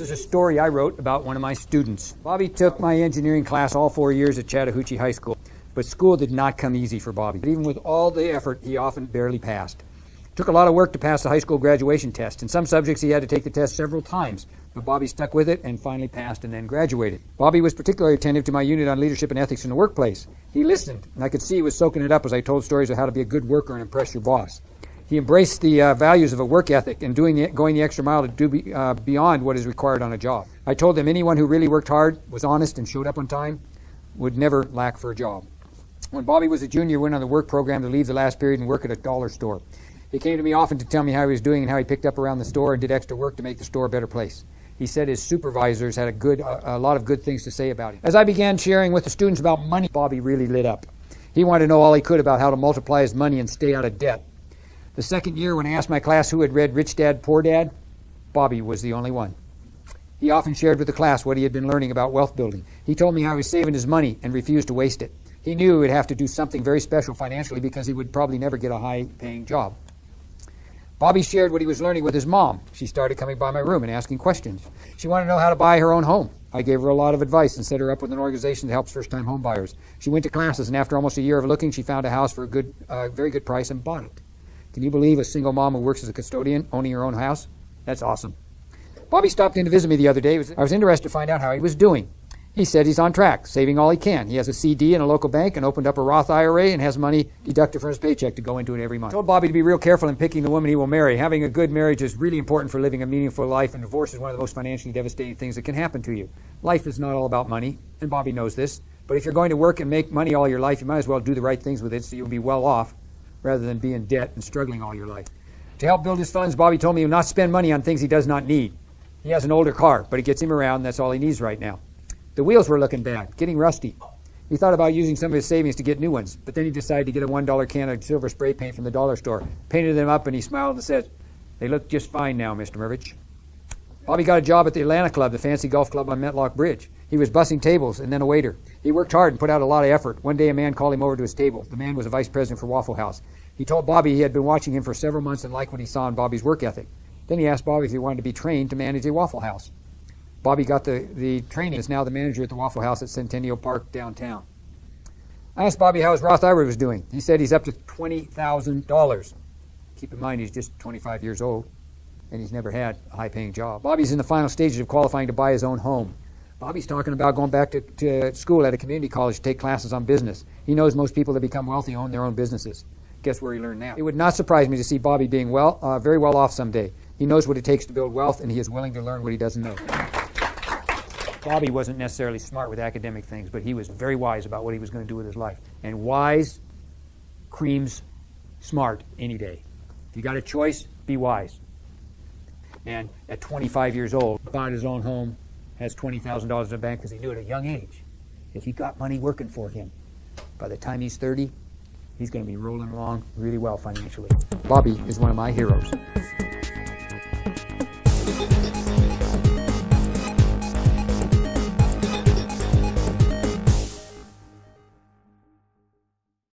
This is a story I wrote about one of my students. Bobby took my engineering class all 4 years at Chattahoochee High School, but school did not come easy for Bobby. But even with all the effort, he often barely passed. It took a lot of work to pass the high school graduation test. In some subjects, he had to take the test several times, but Bobby stuck with it and finally passed and then graduated. Bobby was particularly attentive to my unit on leadership and ethics in the workplace. He listened, and I could see he was soaking it up as I told stories of how to be a good worker and impress your boss. He embraced the values of a work ethic and going the extra mile to do beyond what is required on a job. I told him anyone who really worked hard, was honest, and showed up on time would never lack for a job. When Bobby was a junior, he went on the work program to leave the last period and work at a dollar store. He came to me often to tell me how he was doing and how he picked up around the store and did extra work to make the store a better place. He said his supervisors had a lot of good things to say about him. As I began sharing with the students about money, Bobby really lit up. He wanted to know all he could about how to multiply his money and stay out of debt. The second year, when I asked my class who had read Rich Dad, Poor Dad, Bobby was the only one. He often shared with the class what he had been learning about wealth building. He told me how he was saving his money and refused to waste it. He knew he would have to do something very special financially because he would probably never get a high-paying job. Bobby shared what he was learning with his mom. She started coming by my room and asking questions. She wanted to know how to buy her own home. I gave her a lot of advice and set her up with an organization that helps first-time home buyers. She went to classes, and after almost a year of looking, she found a house for a very good price and bought it. Can you believe a single mom who works as a custodian owning her own house? That's awesome. Bobby stopped in to visit me the other day. I was interested to find out how he was doing. He said he's on track, saving all he can. He has a CD in a local bank and opened up a Roth IRA and has money deducted from his paycheck to go into it every month. I told Bobby to be real careful in picking the woman he will marry. Having a good marriage is really important for living a meaningful life, and divorce is one of the most financially devastating things that can happen to you. Life is not all about money, and Bobby knows this. But if you're going to work and make money all your life, you might as well do the right things with it so you'll be well off, rather than be in debt and struggling all your life. To help build his funds, Bobby told me he will not spend money on things he does not need. He has an older car, but it gets him around, and that's all he needs right now. The wheels were looking bad, getting rusty. He thought about using some of his savings to get new ones, but then he decided to get a $1 can of silver spray paint from the dollar store, painted them up, and he smiled and said, "They look just fine now, Mr. Mervich." Bobby got a job at the Atlanta Club, the fancy golf club on Metlock Bridge. He was bussing tables and then a waiter. He worked hard and put out a lot of effort. One day a man called him over to his table. The man was a vice president for Waffle House. He told Bobby he had been watching him for several months and liked what he saw in Bobby's work ethic. Then he asked Bobby if he wanted to be trained to manage a Waffle House. Bobby got the training. Is now the manager at the Waffle House at Centennial Park downtown. I asked Bobby how his Roth IRA was doing. He said he's up to $20,000. Keep in mind he's just 25 years old and he's never had a high-paying job. Bobby's in the final stages of qualifying to buy his own home. Bobby's talking about going back to school at a community college to take classes on business. He knows most people that become wealthy own their own businesses. Guess where he learned that? It would not surprise me to see Bobby being very well off someday. He knows what it takes to build wealth, and he is willing to learn what he doesn't know. Bobby wasn't necessarily smart with academic things, but he was very wise about what he was going to do with his life. And wise creams smart any day. If you got a choice, be wise. And at 25 years old, bought his own home, has $20,000 in the bank because he knew at a young age, if he got money working for him, by the time he's 30, he's going to be rolling along really well financially. Bobby is one of my heroes.